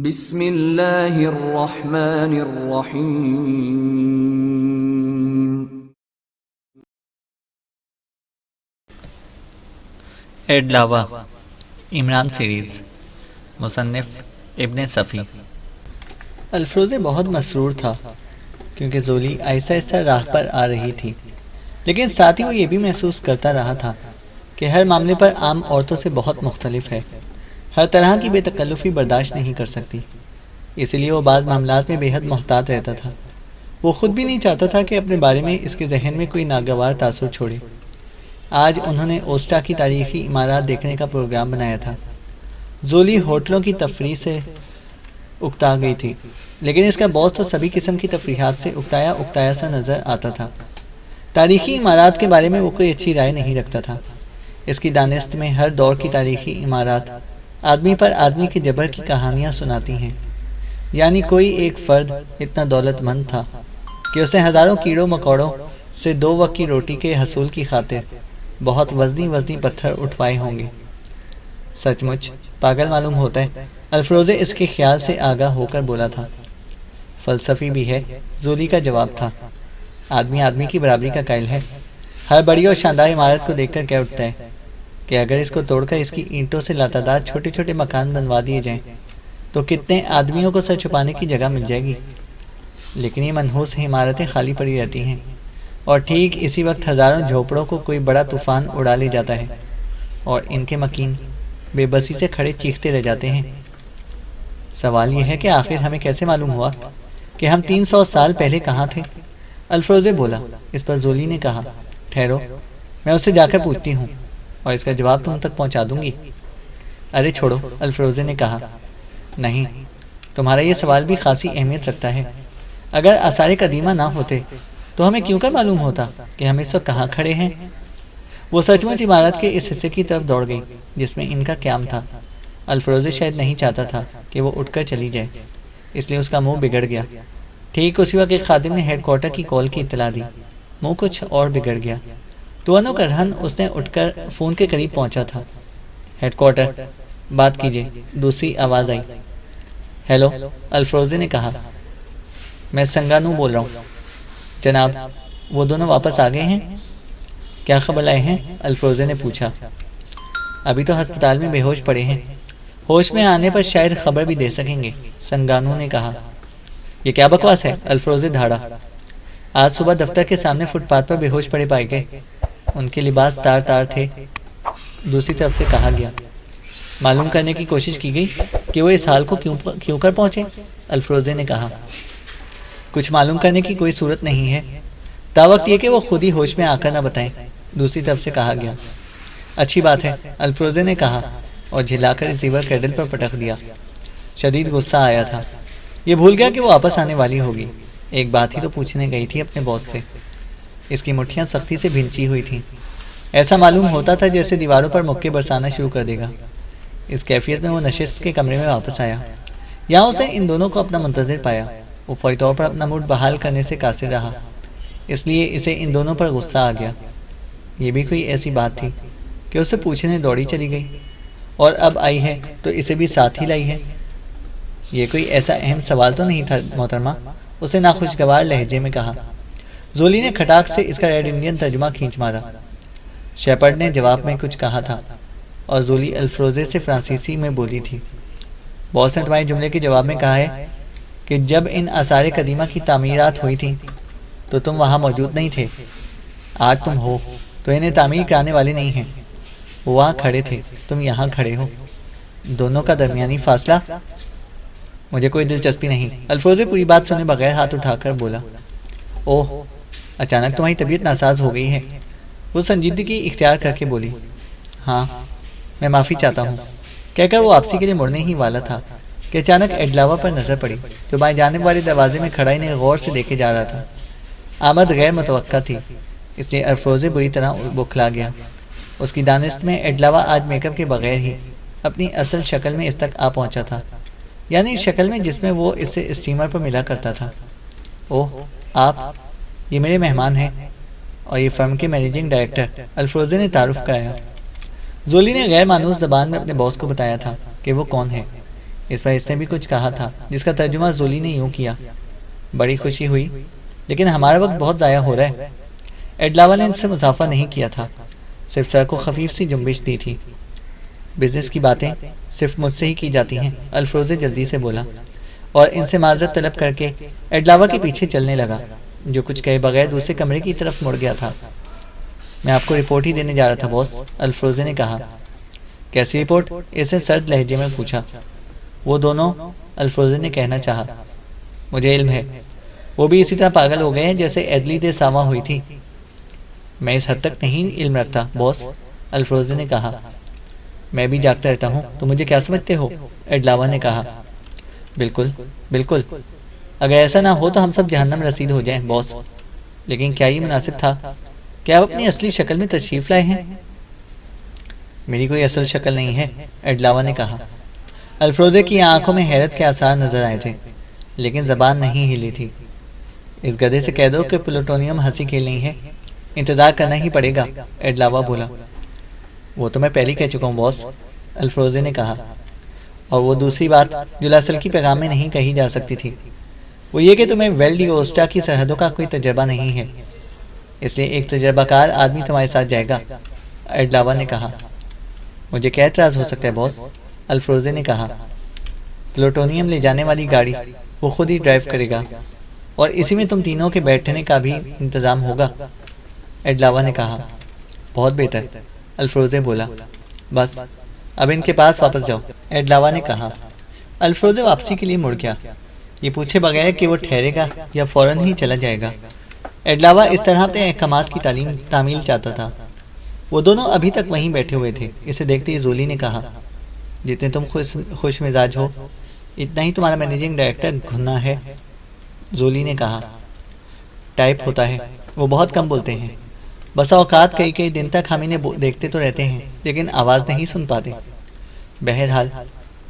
بسم اللہ الرحمن الرحیم۔ ایڈلاوا عمران سیریز، مصنف ابن صفی۔ الفروزے بہت مسرور تھا کیونکہ زولی آہستہ آہستہ راہ پر آ رہی تھی، لیکن ساتھ ہی وہ یہ بھی محسوس کرتا رہا تھا کہ ہر معاملے پر عام عورتوں سے بہت مختلف ہے، ہر طرح کی بے تکلفی برداشت نہیں کر سکتی، اسی لیے وہ بعض معاملات میں بے حد محتاط رہتا تھا۔ وہ خود بھی نہیں چاہتا تھا کہ اپنے بارے میں اس کے ذہن میں کوئی ناگوار تاثر چھوڑے۔ آج انہوں نے اوسٹا کی تاریخی عمارات دیکھنے کا پروگرام بنایا تھا۔ زولی ہوٹلوں کی تفریح سے اکتا گئی تھی، لیکن اس کا باس تو سبھی قسم کی تفریحات سے اکتایا سا نظر آتا تھا۔ تاریخی عمارات کے بارے میں وہ کوئی اچھی رائے نہیں رکھتا تھا۔ اس کی دانست میں ہر دور کی تاریخی عمارات آدمی پر آدمی کے جبر کی کہانیاں سناتی ہیں، یعنی کوئی ایک فرد اتنا دولت مند تھا کہ اس نے ہزاروں کیڑوں مکوڑوں سے 2 وقت کی روٹی کے حصول کی خاطر بہت وزنی پتھر اٹھوائے ہوں گے۔ سچ مچ پاگل معلوم ہوتا ہے، الفروزے اس کے خیال سے آگاہ ہو کر بولا تھا۔ فلسفی بھی ہے، زولی کا جواب تھا۔ آدمی آدمی کی برابری کا قائل ہے، ہر بڑی اور شاندار عمارت کو دیکھ کر کہہ اٹھتا ہے کہ اگر اس کو توڑ کر اس کی اینٹوں سے لاتعداد چھوٹے چھوٹے مکان بنوا دیے جائیں تو کتنے آدمیوں کو سر چھپانے کی جگہ مل جائے گی۔ لیکن یہ منحوس عمارتیں خالی پڑی رہتی ہیں، اور ٹھیک اسی وقت ہزاروں جھوپڑوں کو کوئی بڑا طوفان اڑا لے جاتا ہے، اور ان کے مکین بے بسی سے کھڑے چیختے رہ جاتے ہیں۔ سوال یہ ہے کہ آخر ہمیں کیسے معلوم ہوا کہ ہم 300 سال پہلے کہاں تھے؟ الفروزے بولا۔ اس پر زولی نے کہا، ٹھہرو، میں اسے جا کر پوچھتی ہوں اور اس کا جواب تم تک پہنچا دوں گی۔ ارے چھوڑو، الفروزے نے کہا، نہیں، تمہارا یہ سوال بھی خاصی اہمیت رکھتا ہے۔ اگر آثار قدیمہ نہ ہوتے تو ہمیں کیوں کر معلوم ہوتا کہ ہم اس وقت کہاں کھڑے ہیں؟ وہ سچ مچ عمارت کے اس حصے کی طرف دوڑ گئی جس میں ان کا قیام تھا۔ الفروزے شاید نہیں چاہتا تھا کہ وہ اٹھ کر چلی جائے، اس لیے اس کا منہ بگڑ گیا۔ ٹھیک اسی وقت ایک خادم نے ہیڈ کوارٹر کی کال کی اطلاع دی۔ منہ کچھ اور بگڑ گیا تو انو کرہن اس نے اٹھ کر فون کے قریب پہنچا تھا۔ ہیڈ کوارٹر، بات کیجیے، دوسری آواز آئی۔ ہیلو، الفروزے نے کہا، میں سنگانو بول رہا ہوں۔ جناب، وہ دونوں واپس آ گئے ہیں؟ کیا خبر لائے ہیں؟ الفروزے نے پوچھا۔ ابھی تو ہسپتال میں بے ہوش پڑے ہیں، ہوش میں آنے پر شاید خبر بھی دے سکیں گے، سنگانو نے کہا۔ یہ کیا بکواس ہے؟ الفروزے دھاڑا۔ آج صبح دفتر کے سامنے فٹ پاتھ پر بے ہوش پڑے پائے گئے، ان کے لباس تار تھے، دوسری طرف سے کہا گیا۔ معلوم کرنے کی کوشش کی گئی کہ وہ اس حال کو کیوں کر پہنچے؟ الفروزے نے کہا۔ کچھ معلوم کرنے کی کوئی صورت نہیں ہے، تا وقت یہ کہ وہ خود ہی ہوش میں آ کر نہ بتائیں، دوسری طرف سے کہا گیا۔ اچھی بات ہے، الفروزے نے کہا اور جھلا کر ریسیور کیڈل پر پٹک دیا۔ شدید غصہ آیا تھا، یہ بھول گیا کہ وہ واپس آنے والی ہوگی۔ ایک بات ہی تو پوچھنے گئی تھی اپنے باس سے۔ اس کی مٹھیاں سختی سے بھینچی ہوئی تھیں، ایسا معلوم ہوتا تھا جیسے دیواروں پر مکے برسانا شروع کر دے گا۔ اس کیفیت میں وہ نشست کے کمرے میں واپس آیا۔ یہاں اس نے ان دونوں کو اپنا منتظر پایا۔ وہ فوری طور پر اپنا موڈ بحال کرنے سے قاصر رہا، اس لیے اسے ان دونوں پر غصہ آ گیا۔ یہ بھی کوئی ایسی بات تھی کہ اسے پوچھنے دوڑی چلی گئی، اور اب آئی ہے تو اسے بھی ساتھ ہی لائی ہے؟ یہ کوئی ایسا اہم سوال تو نہیں تھا محترمہ، اسے ناخوشگوار لہجے میں کہا۔ زولی نے کھٹاک سے اس کا ریڈ انڈین ترجمہ کھینچ مارا۔ شیپرڈ نے جواب میں کچھ کہا تھا اور زولی الفروزے سے فرانسیسی میں بولی تھی۔ باس نے تمہارے جملے کے جواب میں کہا ہے کہ جب ان آثار قدیمہ کی تعمیرات ہوئی تھیں تو تم وہاں موجود نہیں تھے۔ آج تم ہو تو انہیں تعمیر کرانے والے نہیں ہیں، وہ وہاں کھڑے تھے، تم یہاں کھڑے ہو، دونوں کا درمیانی فاصلہ؟ مجھے کوئی دلچسپی نہیں، الفروزے پوری بات سنے بغیر ہاتھ اٹھا کر بولا۔ اوہ، اچانک تمہاری طبیعت ناساز ہو گئی ہے، وہ سنجیدگی اختیار کر کے بولی۔ ہاں، میں معافی چاہتا ہوں، کہہ کر وہ واپسی کے لیے مڑنے ہی والا تھا کہ اچانک ایڈلاوا پر نظر پڑی، جو بائیں جانب والے دروازے میں کھڑا انہیں غور سے دیکھے جا رہا تھا۔ آمد غیر متوقع تھی، اس لیے الفروزے بری طرح بوکھلا گیا۔ اس کی دانست میں ایڈلاوا آج میک اپ کے بغیر ہی اپنی اصل شکل میں اس تک آ پہنچا تھا، یعنی اس شکل میں جس میں وہ اس سے اسٹیمر پر ملا کرتا تھا۔ اوہ، آپ، یہ میرے مہمان ہیں اور یہ فرم کے مینیجنگ ڈائریکٹر، الفروزے نے تعارف کرایا۔ زولی نے غیر مانوس زبان میں اپنے باس کو بتایا تھا کہ وہ کون ہے، اس پر اس نے بھی کچھ کہا تھا جس کا ترجمہ زولی نے یوں کیا: بڑی خوشی ہوئی، لیکن ہمارا وقت بہت ضائع ہو رہا ہے۔ ایڈلاوا نے ان سے مضافہ نہیں کیا تھا، صرف سر کو خفیف سی جنبش دی تھی۔ بزنس کی باتیں صرف مجھ سے ہی کی جاتی ہیں، الفروزے جلدی سے بولا، اور ان سے معذرت طلب کر کے ایڈلاوا کے پیچھے چلنے لگا، جو کچھ کہے بغیر دوسرے کمرے کی طرف مڑ گیا تھا۔ میں آپ کو رپورٹ ہی دینے جا رہا تھا باس، الفروزے نے کہا۔ کیسی رپورٹ؟ اس نے سرد لہجے میں پوچھا۔ وہ دونوں، الفروزے نے کہنا چاہا۔ مجھے علم ہے، وہ بھی اسی طرح پاگل ہو گئے ہیں جیسے ایڈلی دے ساواں ہوئی تھی۔ میں اس حد تک نہیں علم رکھتا باس، الفروزے نے کہا۔ میں بھی جاگتا رہتا ہوں، تو مجھے کیا سمجھتے ہو؟ ایڈلاوا نے کہا۔ بالکل بالکل، اگر ایسا نہ ہو تو ہم سب جہنم رسید ہو جائیں باس۔ لیکن کیا یہ مناسب تھا؟ کیا آپ اپنی اصلی شکل میں تشریف لائے ہیں؟ میری کوئی اصل شکل نہیں ہے، ایڈلاوا نے کہا۔ الفروزے کی آنکھوں میں حیرت کے آثار نظر آئے تھے، لیکن زبان نہیں ہلی تھی۔ اس گدھے سے کہہ دو کہ پلوٹونیم ہنسی کھیل نہیں ہے، انتظار کرنا ہی پڑے گا، ایڈلاوا بولا۔ وہ تو میں پہلے کہہ چکا ہوں باس، الفروزے نے کہا۔ اور وہ دوسری بات جو لاسل کی پیغام میں نہیں کہی جا سکتی تھی، وہ یہ کہ تمہیں ویل ڈی اوسٹا کی سرحدوں کا کوئی تجربہ نہیں ہے، اس لیے ایک تجربہ کار آدمی تمہارے ساتھ جائے گا، ایڈلاوا نے کہا۔ مجھے کیا اعتراض ہو سکتا ہے باس، الفروزے نے کہا۔ پلوٹونیم لے جانے والی گاڑی وہ خود ہی ڈرائیو کرے گا، اور اسی میں تم تینوں کے بیٹھنے کا بھی انتظام ہوگا، ایڈلاوا نے کہا۔ بہت بہتر، الفروزے بولا۔ بس اب ان کے پاس واپس جاؤ، ایڈلاوا نے کہا۔ الفروزے واپسی کے لیے مڑ گیا، یہ پوچھے بغیر کہ وہ ٹھہرے گا یا فوراً ہی چلا جائے گا۔ ایڈلاوا اس طرح اپنے احکامات کی تعمیل چاہتا تھا۔ وہ دونوں ابھی تک وہیں بیٹھے ہوئے تھے۔ اسے دیکھتے ہی زولی نے کہا، جتنے تم خوش مزاج ہو، اتنا ہی تمہارا مینیجنگ ڈائریکٹر گھنا ہے، زولی نے کہا۔ ٹائپ ہوتا ہے، وہ بہت کم بولتے ہیں، بسا اوقات کئی دن تک ہم انہیں دیکھتے تو رہتے ہیں لیکن آواز نہیں سن پاتے۔ بہرحال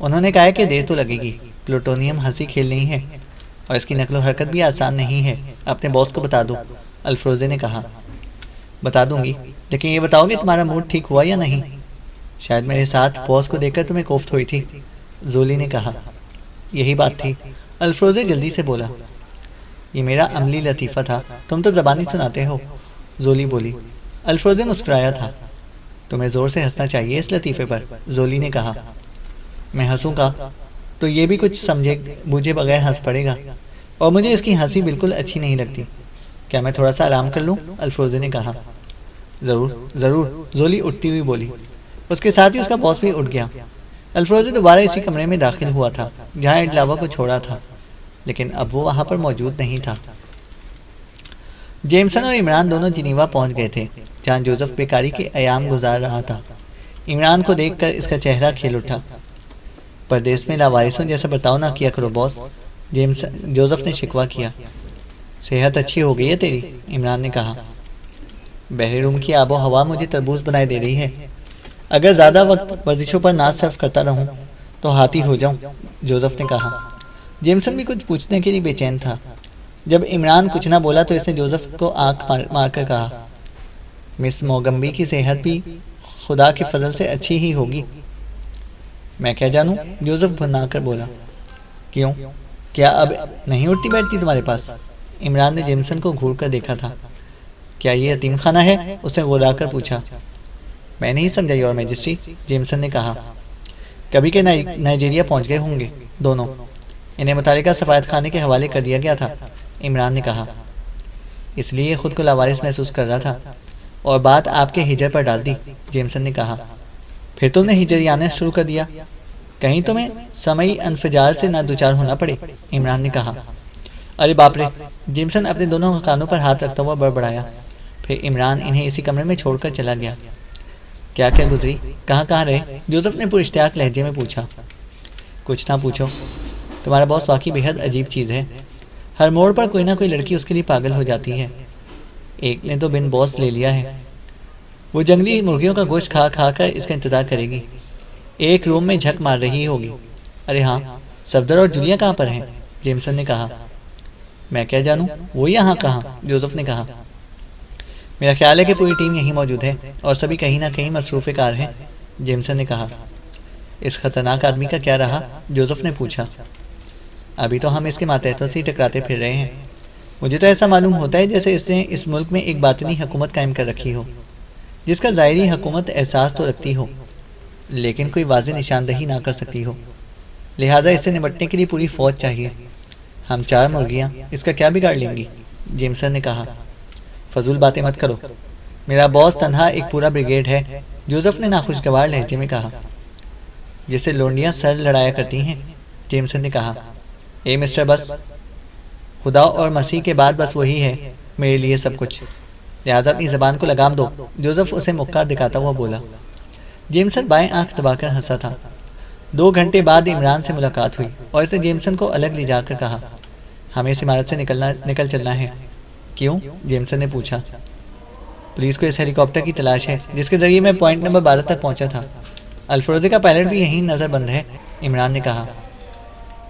انہوں نے کہا کہ دیر تو لگے گی، پلوٹونیم ہنسی کھیل نہیں ہے، اور اس کی نقل و حرکت بھی آسان نہیں ہے، اپنے باس کو بتا دو، الفروزے نے کہا۔ بتا دوں گی، لیکن یہ بتاؤ کہ تمہارا موڈ ٹھیک ہوا یا نہیں؟ شاید میرے ساتھ باس کو دیکھ کر تمہیں کوفت ہوئی تھی، زولی نے کہا۔ یہی بات تھی، الفروزے جلدی سے بولا۔ یہ میرا عملی لطیفہ تھا، تم تو زبانی سناتے ہو، زولی بولی۔ الفروزے مسکرایا تھا۔ تمہیں زور سے ہنسنا چاہیے اس لطیفے پر، زولی نے کہا۔ میں ہنسوں گا تو یہ بھی کچھ سمجھے بوجھے بغیر ہنس پڑے گا، اور مجھے اس کی ہنسی بالکل اچھی نہیں لگتی۔ کیا میں تھوڑا سا آرام کر لوں؟ الفروزے نے کہا۔ ضرور ضرور، زولی اٹھتی ہوئی بولی۔ اس کے ساتھ ہی اس کا باس بھی اٹھ گیا۔ الفروزے دوبارہ اسی کمرے میں داخل ہوا تھا جہاں ایڈلاوا کو چھوڑا تھا، لیکن اب وہ وہاں پر موجود نہیں تھا۔ جیمسن اور عمران دونوں جنیوا پہنچ گئے تھے، جہاں جوزف بیکاری کے ایام گزار رہا تھا۔ عمران کو دیکھ کر اس کا چہرہ کھل اٹھا۔ پردیس میں لاوارثوں جیسا برتاؤ نہ کیا کرو باس، جوزف نے شکوہ کیا۔ صحت اچھی ہو گئی ہے تیری، عمران نے کہا۔ بحر روم کی آب و ہوا مجھے تربوز بنائے دے رہی ہے، اگر زیادہ وقت ورزشوں پر ناز صرف کرتا رہوں تو ہاتھی ہو جاؤں، جوزف نے کہا۔ جیمسن بھی کچھ پوچھنے کے لیے بے چین تھا۔ جب عمران کچھ نہ بولا تو اس نے جوزف کو آنکھ مار کر کہا، مس موگمبی کی صحت بھی خدا کے فضل سے اچھی ہی ہوگی۔ میں کیا جانوں، جوزف بھنا کر بولا۔ کیوں، کیا اب نہیں اٹھتی بیٹھتی تمہارے پاس؟ عمران نے جیمسن کو گھور کر دیکھا تھا۔ کیا یہ یتیم خانہ ہے؟ اس نے گھورا کر پوچھا۔ میں نہیں سمجھا یور میجسٹی، جیمسن نے کہا۔ کبھی کہ نائجیریا پہنچ گئے ہوں گے دونوں، انہیں متعلقہ سفارت خانے کے حوالے کر دیا گیا تھا، عمران نے کہا۔ اس لیے خود کو لاوارث محسوس کر رہا تھا، اور بات آپ کے ہجر پر ڈال دی، جیمسن نے کہا۔ پھر تم نے ہجریانا شروع کر دیا، کہیں تمہیں سمعی انفجار سے نہ دوچار ہونا پڑے، عمران نے کہا۔ ارے باپ رے، جیمسن اپنے دونوں کانوں پر ہاتھ رکھتا ہوا بڑبڑایا۔ پھر عمران انہیں اسی کمرے میں چھوڑ کر چلا گیا۔ کیا کیا گزری، کہاں رہے، جوزف نے پراشتیاق لہجے میں پوچھا۔ کچھ نہ پوچھو، تمہارا باس واقعی بے حد عجیب چیز ہے، ہر موڑ پر کوئی نہ کوئی لڑکی اس کے لیے پاگل ہو جاتی ہے۔ ایک نے تو بن باس لے لیا ہے، وہ جنگلی مرغیوں کا گوشت کھا کھا کر اس کا انتظار کرے گی، ایک روم میں جھک مار رہی ہوگی۔ ارے ہاں، صفدر اور جولیا کہاں پر ہیں، جیمسن نے کہا۔ میں کیا جانوں، وہ یہاں کہاں، جوزف نے کہا۔ میرا خیال ہے کہ پوری ٹیم یہیں موجود ہے اور سبھی کہیں نہ کہیں مصروف کار ہیں، جیمسن نے کہا۔ اس خطرناک آدمی کا کیا رہا؟ جوزف نے پوچھا۔ ابھی تو ہم اس کے ماتحتوں سے ہی ٹکراتے پھر رہے ہیں۔ مجھے تو ایسا معلوم ہوتا ہے جیسے اس نے اس ملک میں ایک باطنی حکومت قائم کر رکھی ہو، جس کا ظاہری حکومت احساس تو رکھتی ہو لیکن کوئی واضح نشاندہی نہ کر سکتی ہو، لہٰذا اس سے نمٹنے کے لیے پوری فوج چاہیے۔ ہم 4 مرغیاں اس کا کیا بگاڑ لیں گی؟ جیمسن نے کہا۔ فضول باتیں مت کرو، میرا باس تنہا ایک پورا بریگیڈ ہے، جوزف نے ناخوشگوار لہجے میں کہا۔ جسے لونڈیاں سر لڑایا کرتی ہیں، جیمسن نے کہا۔ اے مسٹر بس، خدا اور مسیح کے بعد بس وہی ہے میرے لیے سب کچھ، لہٰذا اپنی زبان کو لگام دو، جوزف اسے مکہ دکھاتا ہوا بولا۔ جیمسن بائیں آنکھ دبا کر ہنسا تھا۔ 2 گھنٹے بعد عمران سے ملاقات ہوئی اور اس نے جیمسن کو الگ لے جا کر کہا، ہمیں اس عمارت سے نکل چلنا ہے۔ کیوں؟ جیمسن نے پوچھا۔ پولیس کو اس ہیلی کاپٹر کی تلاش ہے جس کے ذریعے میں پوائنٹ نمبر 12 تک پہنچا تھا۔ الفروزے کا پائلٹ بھی یہیں نظر بند ہے، عمران نے کہا۔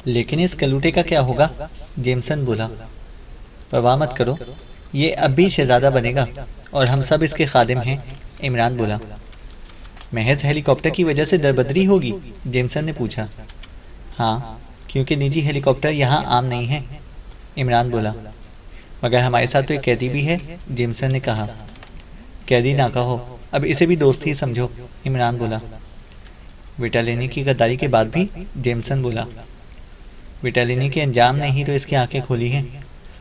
لیکن اس کلوٹے کا کیا ہوگا؟ جیمسن بولا۔ پرواہ مت کرو، یہ اب بھی شہزادہ بنے گا اور ہم سب اس کے خادم ہیں، عمران بولا۔ محض ہیلی کاپٹر کی وجہ سے دربدری ہوگی؟ جیمسن نے پوچھا۔ ہاں، کیونکہ نجی ہیلی کاپٹر یہاں عام نہیں ہے، عمران بولا۔ مگر ہمارے ساتھ تو ایک قیدی بھی ہے، جیمسن نے کہا۔ قیدی نہ کہو، اب اسے بھی دوست ہی سمجھو، عمران بولا۔ وٹالینی کی غداری کے بعد بھی؟ جیمسن بولا۔ وٹالینی کے انجام نے ہی تو اس کی آنکھیں کھولی ہیں۔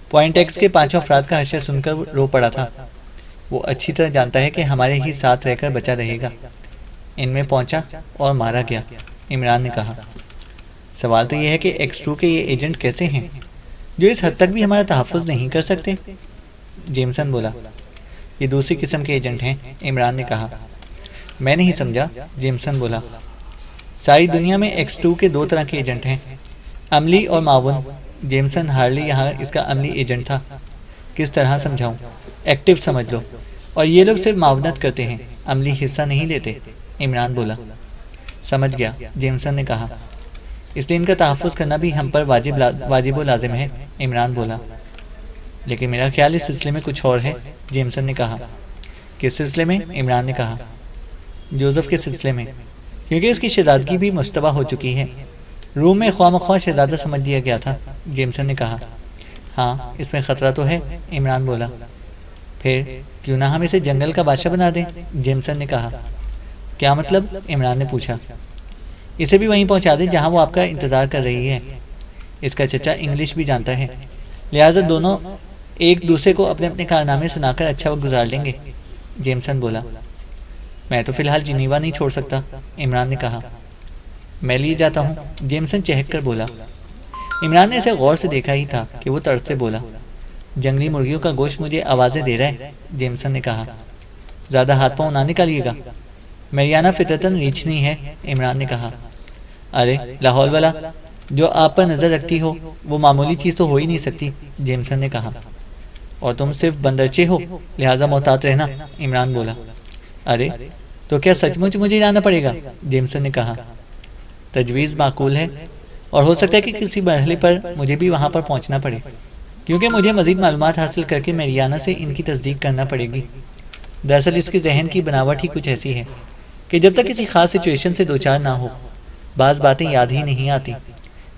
پوائنٹ ایکس کے 5 افراد کا حشر سن کر رو پڑا تھا۔ وہ اچھی طرح جانتا ہے کہ ہمارے ہی ساتھ رہ کر بچا رہے گا۔ ان میں پہنچا اور مارا گیا، عمران نے کہا۔ سوال تو یہ ہے کہ ایکس 2 کے یہ ایجنٹ کیسے ہیں جو اس حد تک بھی ہمارا تحفظ نہیں کر سکتے؟ جیمسن بولا۔ یہ دوسری قسم کے ایجنٹ ہیں، عمران نے کہا۔ میں نہیں سمجھا، جیمسن بولا۔ ساری دنیا میں ایکس 2 کے 2 طرح کے ایجنٹ ہیں، عملی اور معاون۔ جیمسن ہارلی یہاں اس کا عملی ایجنٹ تھا۔ کس طرح سمجھاؤں؟ ایکٹیو سمجھ لو، اور یہ لوگ صرف معاونت کرتے ہیں، عملی حصہ نہیں لیتے، عمران بولا۔ سمجھ گیا، جیمسن نے کہا۔ اس لیے ان کا تحفظ کرنا بھی ہم پر واجب و لازم ہے، عمران بولا۔ لیکن میرا خیال اس سلسلے میں کچھ اور ہے، جیمسن نے کہا۔ کس سلسلے میں؟ عمران نے کہا۔ جوزف کے سلسلے میں، کیونکہ اس کی شہزادگی بھی مشتبہ ہو چکی ہے۔ روم میں خواہ مخواہ شہزادہ سمجھ لیا گیا تھا، جیمسن نے کہا۔ ہاں، اس میں خطرہ تو ہے، عمران بولا۔ پھر کیوں نہ ہم اسے جنگل کا بادشاہ بنا دیں، جیمسن نے کہا۔ کیا مطلب؟ عمران نے پوچھا۔ اسے بھی وہیں پہنچا دیں جہاں وہ آپ کا انتظار کر رہی ہے۔ اس کا چچا انگلش بھی جانتا ہے، لہٰذا دونوں ایک دوسرے کو اپنے اپنے کارنامے سنا کر اچھا وقت گزار لیں گے، جیمسن بولا۔ میں تو فی الحال جنیوا نہیں چھوڑ سکتا، عمران نے کہا۔ میں لیے جاتا ہوں، جیمسن چہک کر بولا۔ عمران نے اسے غور سے دیکھا ہی تھا کہ وہ طرز سے بولا۔ جنگلی مرغیوں کا گوشت مجھے آوازیں دے رہا ہے، جیمسن نے کہا۔ زیادہ ہاتھ پاؤں نہ نکالیے گا، میریانہ فطرتاً ریچھنی ہے، عمران نے کہا۔ ارے لاہور والا، جو آپ پر نظر رکھتی ہو وہ معمولی چیز تو ہو ہی نہیں سکتی، جیمسن نے کہا۔ اور تم صرف بندرچے ہو، لہٰذا محتاط رہنا، عمران بولا۔ ارے تو کیا سچ مچ مجھے جانا پڑے گا، جیمسن نے کہا۔ تجویز معقول ہے، اور ہو سکتا ہے کہ کسی مرحلے پر مجھے بھی وہاں پر پہنچنا پڑے، کیونکہ مجھے مزید معلومات حاصل کر کے میریانہ سے ان کی تصدیق کرنا پڑے گی۔ دراصل اس کے ذہن کی بناوٹ ہی کچھ ایسی ہے کہ جب تک کسی خاص سچویشن سے دوچار نہ ہو بعض باتیں یاد ہی نہیں آتی۔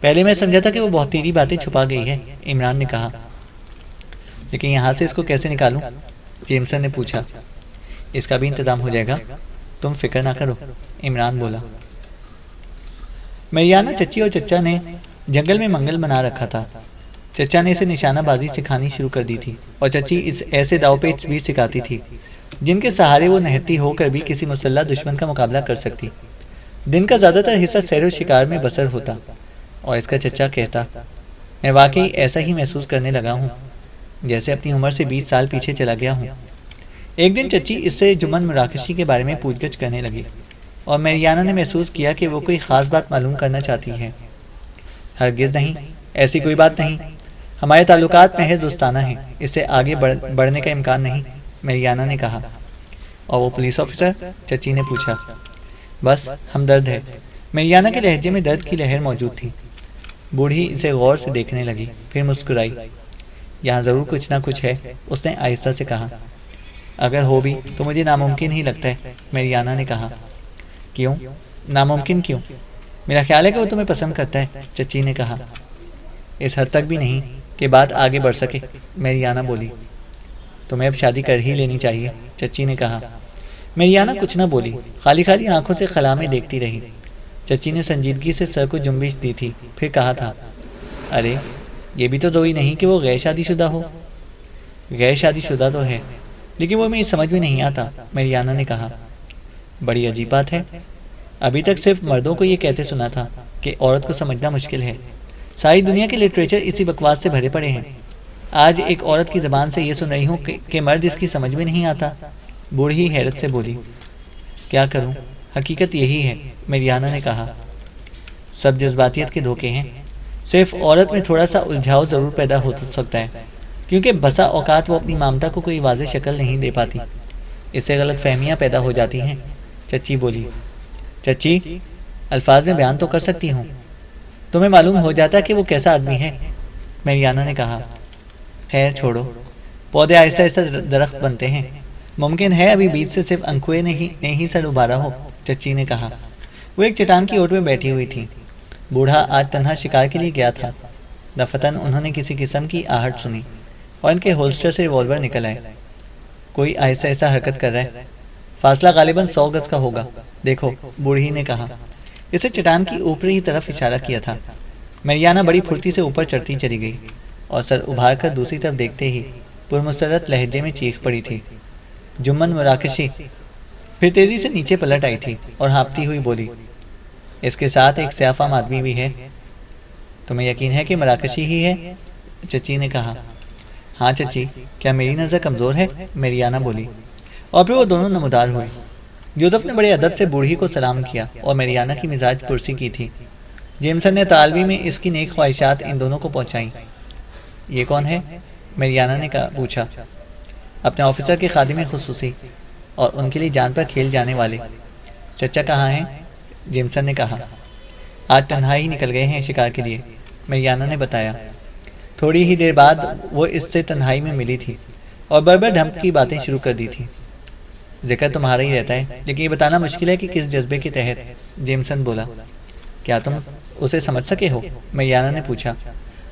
پہلے میں سمجھا تھا کہ وہ بہت تیری باتیں چھپا گئی ہے، عمران نے کہا۔ لیکن یہاں سے اس کو کیسے نکالوں، جیمسن نے پوچھا۔ اس کا بھی انتظام ہو جائے گا، تم فکر نہ کرو، عمران بولا۔ میریانہ چچی اور چچا نے جنگل میں منگل بنا رکھا تھا۔ چچا نے اسے نشانہ بازی سکھانی شروع کر دی تھی اور چچی اس ایسے داؤ پیچ بھی سکھاتی تھی جن کے سہارے وہ نہتی ہو کر بھی کسی مسلح دشمن کا مقابلہ کر سکتی۔ دن کا زیادہ تر حصہ سیر و شکار میں بسر ہوتا، اور اس کا چچا کہتا، میں واقعی ایسا ہی محسوس کرنے لگا ہوں جیسے اپنی عمر سے 20 سال پیچھے چلا گیا ہوں۔ ایک دن چچی اس سے جمن مراکشی کے بارے میں پوچھ گچھ کرنے لگی، اور میریانہ نے محسوس کیا کہ وہ کوئی خاص بات معلوم کرنا چاہتی ہے۔ ہرگز نہیں، ایسی کوئی بات نہیں، ہمارے تعلقات محض دوستانہ ہیں، اس سے آگے بڑھنے کا امکان نہیں، میریانہ نے کہا۔ اور وہ پولیس آفیسر؟ چچی نے پوچھا۔ بس ہمدرد ہے، میریانہ کے لہجے میں درد کی لہر موجود تھی۔ بوڑھی اسے غور سے دیکھنے لگی، پھر مسکرائی۔ یہاں ضرور کچھ نہ کچھ ہے، اس نے آہستہ سے کہا۔ اگر ہو بھی تو مجھے ناممکن ہی لگتا ہے، میریانہ نے کہا۔ کیوں؟ ناممکن کیوں؟ میرا خیال ہے کہ وہ تمہیں پسند کرتا ہے، چچی نے کہا۔ اس حد تک بھی نہیں کہ بات آگے بڑھ سکے، میریانا بولی۔ تمہیں اب شادی کر ہی لینی چاہیے، چچی نے کہا۔ میریانا کچھ نہ بولی، خالی خالی آنکھوں سے خلا میں دیکھتی رہی۔ چچی نے سنجیدگی سے سر کو جنبش دی تھی، پھر کہا تھا، ارے یہ بھی تو ضروری نہیں کہ وہ غیر شادی شدہ ہو۔ غیر شادی شدہ تو ہے، لیکن وہ میری سمجھ میں نہیں آتا، میریانا نے کہا۔ بڑی عجیب بات ہے، ابھی تک صرف مردوں کو یہ کہتے سنا تھا کہ عورت کو سمجھنا مشکل ہے۔ ساری دنیا کے لٹریچر اسی بکواس سے بھرے پڑے ہیں۔ آج ایک عورت کی زبان سے یہ سن رہی ہوں کہ مرد اس کی سمجھ میں نہیں آتا۔ بوڑھی حیرت سے بولی۔ کیا کروں، حقیقت یہی ہے، میریانا نے کہا۔ سب جذباتیت کے دھوکے ہیں۔ صرف عورت میں تھوڑا سا الجھاؤ ضرور پیدا ہو سکتا ہے، کیونکہ بسا اوقات وہ اپنی مامتا کو کوئی واضح شکل نہیں دے پاتی۔ اس سے غلط فہمیاں پیدا ہو جاتی ہیں، چچی بولی۔ چچی، الفاظ میں بیان تو کر سکتی ہوں، تمہیں معلوم ہو جاتا کہ وہ کیسا آدمی ہے، میریانا نے کہا۔ خیر چھوڑو، پودے آہستہ آہستہ درخت بنتے ہیں، ممکن ہے ابھی بیچ سے صرف انکھوے نے ہی سر ابھارا ہو، چچی نے کہا۔ وہ ایک چٹان کی اوٹ میں بیٹھی ہوئی تھی۔ بوڑھا آج تنہا شکار کے لیے گیا تھا۔ دفتن انہوں نے کسی قسم کی آہٹ سنی اور ان کے ہولسٹر سے ریوالور نکل آئے۔ کوئی آہستہ آہستہ حرکت کر رہا ہے، فاصلہ غالباً 100 گز کا ہوگا، دیکھو، بوڑھی نے کہا۔ اسے چٹان کی اوپری طرف اشارہ کیا تھا۔ میریانا بڑی پھرتی سے اوپر چڑھتی چلی گئی اور سر ابھار کر دوسری طرف دیکھتے ہی پرمسرت لہجے میں چیخ پڑی تھی، جمن مراکشی! پھر تیزی سے نیچے پلٹ آئی تھی اور ہانپتی ہوئی بولی، اس کے ساتھ ایک سیاہ فام آدمی بھی ہے۔ تمہیں یقین ہے کہ مراکشی ہی ہے؟ چچی نے کہا۔ ہاں چچی، کیا میری نظر کمزور ہے؟ میریانا بولی، اور پھر وہ دونوں نمودار ہوئے۔ جوزف نے بڑے ادب سے بوڑھی کو سلام کیا اور میریانا کی مزاج پرسی کی تھی۔ جیمسن نے تالوی میں اس کی نیک خواہشات ان دونوں کو پہنچائیں۔ یہ کون ہے؟ میریانا نے پوچھا۔ اپنے آفیسر کے خادم خصوصی اور ان کے لیے جان پر کھیل جانے والے۔ چچا کہاں ہیں؟ جیمسن نے کہا۔ آج تنہا ہی نکل گئے ہیں شکار کے لیے، میریانا نے بتایا۔ تھوڑی ہی دیر بعد وہ اس سے تنہائی میں ملی تھی اور بربر ڈھمپ کی باتیں شروع کر دی تھی۔ ذکر تمہارا ہی رہتا ہے، لیکن یہ بتانا مشکل ہے کہ کس جذبے کے تحت، جیمسن بولا۔ کیا تم اسے سمجھ سکے ہو؟ میریانا نے پوچھا۔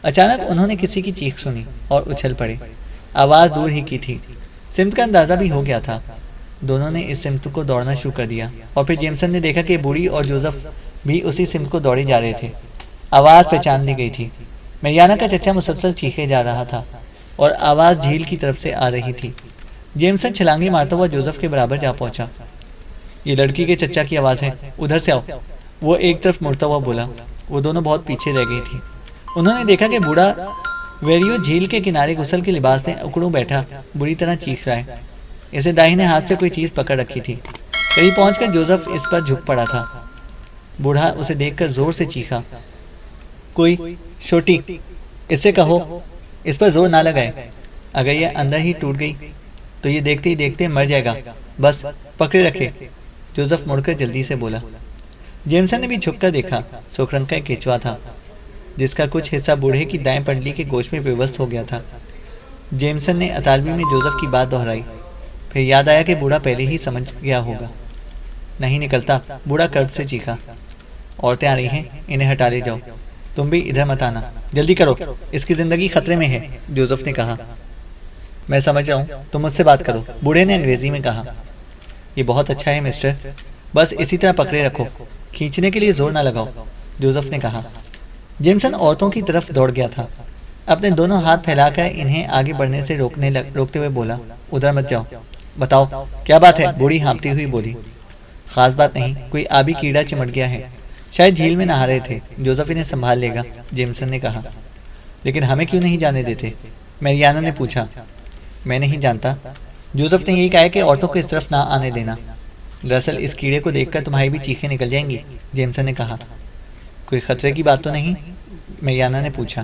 اچانک انہوں نے کسی کی چیخ سنی اور اچھل پڑے۔ آواز دور ہی کی تھی، سمت کا اندازہ بھی ہو گیا تھا۔ دونوں نے اس سمت کو دوڑنا شروع کر دیا اور پھر جیمسن نے دیکھا کہ بوڑھی اور جوزف بھی اسی سمت کو دوڑے جا رہے تھے۔ آواز پہچان لی گئی تھی۔ میریانا کا چچا مسلسل چیخے جا رہا تھا اور آواز جھیل کی طرف سے آ رہی تھی۔ جیمسن چھلانگے مارتا ہوا جوزف کے برابر جا پہنچا۔ یہ لڑکی کے چچا کی آواز ہے، ادھر سے آؤ، وہ ایک طرف مڑتا ہوا بولا۔ وہ دونوں بہت پیچھے رہ گئی تھی۔ انہوں نے دیکھا کہ بوڑھا ویریو جھیل کے کنارے غسل کے لباس میں اکڑوں بیٹھا بری طرح چیخ رہا ہے۔ اسے داہنے ہاتھ سے کوئی چیز پکڑ رکھی تھی۔ قریب پہنچ کر جوزف اس پر جھک پڑا تھا۔ بوڑھا اسے دیکھ کر زور سے چیخا، کوئی چھوٹی، اس سے کہو اس پر زور نہ لگائے، اگر یہ اندر ہی ٹوٹ گئی تو یہ دیکھتے ہی دیکھتے مر جائے گا، بس پکڑے رکھے، جوزف مڑ کر جلدی سے بولا۔ جیمسن نے بھی جھک کر دیکھا، سرخ رنگ کا ایک کیچوا تھا جس کا کچھ حصہ بوڑھے کی دائیں پنڈلی کے گوشت میں پیوست ہو گیا تھا۔ جیمسن نے اطالوی میں جوزف کی بات دہرائی، پھر یاد آیا کہ بوڑھا پہلے ہی سمجھ گیا ہوگا۔ نہیں نکلتا، بوڑھا کرب سے چیخا۔ عورتیں آ رہی ہیں، انہیں ہٹا لے جاؤ، تم بھی ادھر مت آنا، جلدی کرو، اس کی زندگی خطرے میں ہے، جوزف نے کہا۔ میں سمجھ رہا ہوں، تم مجھ سے بات کرو، بوڑھے نے انگریزی میں کہا۔ یہ بہت اچھا ہے مسٹر، بس اسی طرح پکڑے رکھو، کھینچنے کے لیے زور نہ لگاؤ، جوزف نے کہا۔ جیمسن عورتوں کی طرف دوڑ گیا تھا، اپنے دونوں ہاتھ پھیلا کر انہیں آگے بڑھنے سے روکتے ہوئے بولا، ادھر مت جاؤ، بتاؤ کیا بات ہے؟ بوڑھی ہانپتی ہوئی بولی۔ خاص بات نہیں، کوئی آبی کیڑا چمٹ گیا ہے، شاید جھیل میں نہا رہے تھے، جوزف انہیں سنبھال لے گا، جیمسن نے کہا۔ لیکن ہمیں کیوں نہیں جانے دیتے؟ میریانا نے پوچھا۔ میں نہیں جانتا، جوزف نے یہی کہا ہے کہ عورتوں کو اس طرف نہ آنے دینا۔ دراصل اس کیڑے کو دیکھ کر تمہاری بھی چیخیں نکل جائیں گی، جیمسن نے کہا۔ کوئی خطرے کی بات تو نہیں؟ میریانا نے پوچھا۔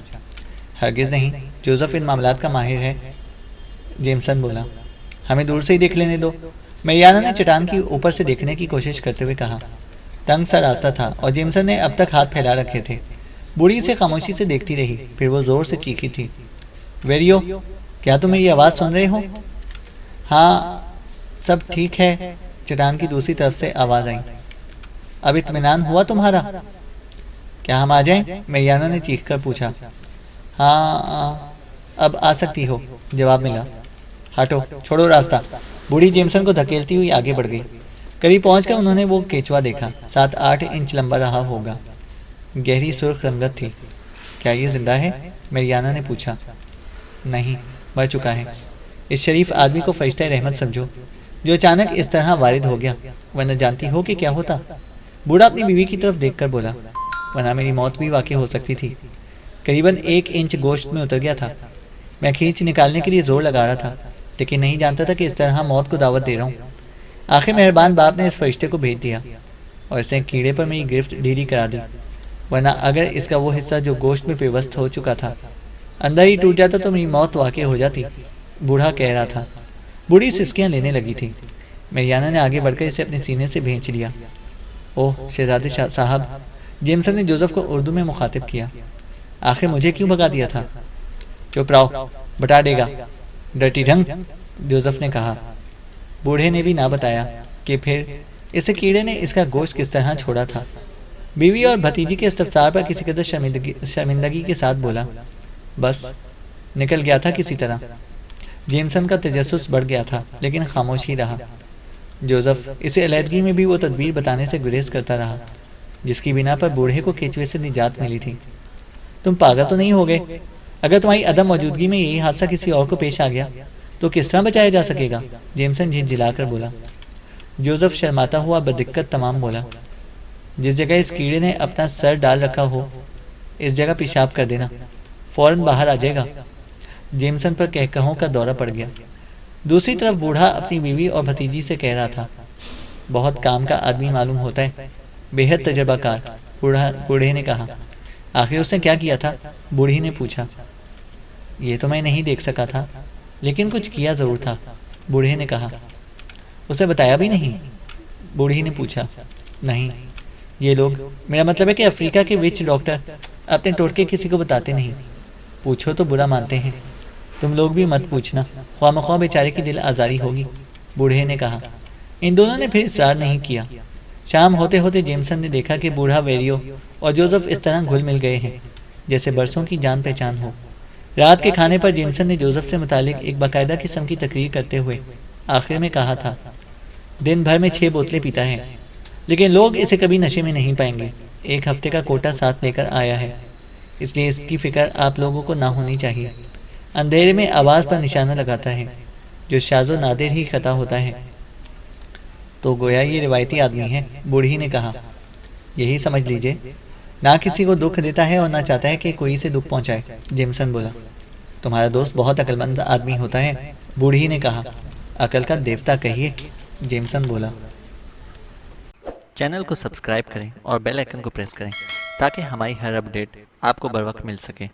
ہرگز نہیں، جوزف ان معاملات کا ماہر ہے، جیمسن بولا۔ ہمیں دور سے ہی دیکھ لینے دو، میریانا نے چٹان کی اوپر سے دیکھنے کی کوشش کرتے ہوئے کہا۔ تنگ سا راستہ تھا اور جیمسن نے اب تک ہاتھ پھیلا رکھے تھے۔ بوڑھی سے خاموشی سے دیکھتی رہی، پھر وہ زور سے چیخی تھی، ویریو، کیا تم میری آواز سن رہے ہو؟ ہاں، سب ٹھیک ہے، چٹان کی دوسری طرف سے آواز آئی۔ اب اطمینان ہوا تمہارا؟ کیا ہم آ جائیں؟ میریانا نے چیخ کر پوچھا۔ ہاں اب آ سکتی ہو، جواب ملا۔ ہٹو، چھوڑو راستہ۔ بوڑھی جیمسن کو دھکیلتی ہوئی آگے بڑھ گئی۔ قریب پہنچ کر انہوں نے وہ کیچوا دیکھا، 7-8 انچ لمبا رہا ہوگا، گہری سرخ رنگت تھی۔ کیا یہ زندہ ہے؟ میریانا نے پوچھا۔ نہیں، مر چکا ہے۔ اس شریف آدمی کو فرشتہ رحمت سمجھو جو اچانک اس طرح وارد ہو گیا، ورنہ جانتی ہو کہ کیا ہوتا؟ بوڑھا اپنی بیوی کی طرف دیکھ کر بولا، ورنہ میری موت بھی واقع ہو سکتی تھی۔ قریباً 1 انچ گوشت میں اتر گیا تھا۔ میں کھینچ نکالنے کے لیے زور لگا رہا تھا، لیکن نہیں جانتا تھا کہ اس طرح موت کو دعوت دے رہا ہوں۔ آخر مہربان باپ نے اس فرشتے کو بھیج دیا اور اس نے کیڑے پر میری گرفت ڈھیلی کرا دی، ورنہ اگر اس کا وہ حصہ جو گوشت میں پیوست ہو چکا تھا اندر ہی ٹوٹ جاتا تو میری موت واقع ہو جاتی، بوڑھا کہہ رہا تھا۔ بوڑھی سسکیاں لینے لگی تھی۔ میریانا نے آگے بڑھ کر اسے اپنے سینے سے بھینچ لیا۔ اوہ شہزادے صاحب، جیمسن نے جوزف کو اردو میں مخاطب کیا، آخر مجھے کیوں بھگا دیا تھا؟ چپ رہو، بتا دے گا، ڈرٹی ڈھنگ، جوزف نے کہا۔ بوڑھے نے بھی نہ بتایا کہ پھر اس کیڑے نے اس کا گوشت کس طرح چھوڑا تھا۔ بیوی اور بھتیجی کے استفسار پر کسی قدر شرمندگی کے ساتھ بولا، بس نکل گیا تھا کسی طرح۔ جیمسن کا تجسس بڑھ گیا تھا، لیکن خاموش ہی رہا۔ جوزف اسے علیحدگی میں بھی وہ تدبیر بتانے سے گریز کرتا رہا جس کی بنا پر بوڑھے کو کیچوے سے نجات ملی تھی۔ تم پاگل تو نہیں ہو گئے؟ اگر تمہاری عدم موجودگی میں یہی حادثہ کسی اور کو پیش آ گیا تو کس طرح بچایا جا سکے گا؟ جیمسن جھنجھلا کر بولا۔ جوزف شرماتا ہوا بدقت تمام بولا، جس جگہ اس کیڑے نے اپنا سر ڈال رکھا ہو اس جگہ پیشاب کر دینا، فوراً باہر آ جائے گا۔ جیمسن پر کہکہوں کا دورہ پڑ گیا۔ دوسری طرف بوڑھا اپنی بیوی اور بھتیجی سے کہہ رہا تھا، بہت کام کا آدمی معلوم ہوتا ہے، بے حد تجربہ کار۔ بوڑھے نے کہا۔ آخر اس نے کیا کیا تھا؟ بوڑھی نے پوچھا۔ یہ تو میں نہیں دیکھ سکا تھا، لیکن کچھ کیا ضرور تھا، بوڑھے نے کہا۔ اسے بتایا بھی نہیں؟ بوڑھی نے پوچھا۔ نہیں، یہ لوگ، میرا مطلب ہے کہ افریقہ کے وچ ڈاکٹر اپنے ٹوٹکے کسی کو بتاتے نہیں، پوچھو تو برا مانتے ہیں۔ تم لوگ بھی مت پوچھنا، خواہ مخواہ بیچارے کی دل آزاری ہوگی، بوڑھے نے کہا۔ ان دونوں نے پھر اصرار نہیں کیا۔ شام ہوتے ہوتے جیمسن نے دیکھا کہ بوڑھا ویریو اور جوزف اس طرح گھل مل گئے ہیں جیسے برسوں کی جان پہچان ہو۔ رات کے کھانے پر جیمسن نے جوزف سے متعلق ایک باقاعدہ قسم کی تقریر کرتے ہوئے آخر میں کہا تھا، دن بھر میں 6 بوتلیں پیتا ہے، لیکن لوگ اسے کبھی نشے میں نہیں پائیں گے۔ 1 ہفتے کا کوٹا ساتھ لے کر آیا ہے، اس لیے اس کی فکر آپ لوگوں کو نہ ہونی چاہیے۔ اندھیرے میں آواز پر نشانہ لگاتا ہے، جو شاذ و نادر ہی خطا ہوتا ہے۔ تو گویا یہ روایتی آدمی ہے، بوڑھی نے کہا۔ یہی سمجھ لیجئے، نہ کسی کو دکھ دیتا ہے اور نہ چاہتا ہے کہ کوئی اسے دکھ پہنچائے، جیمسن بولا۔ تمہارا دوست بہت عقل مند آدمی ہوتا ہے، بوڑھی نے کہا۔ عقل کا دیوتا کہیے، جیمسن بولا۔ چینل کو سبسکرائب کریں اور بیل آئیکن کو پریس کریں تاکہ ہماری ہر اپڈیٹ آپ کو بر وقت مل سکے۔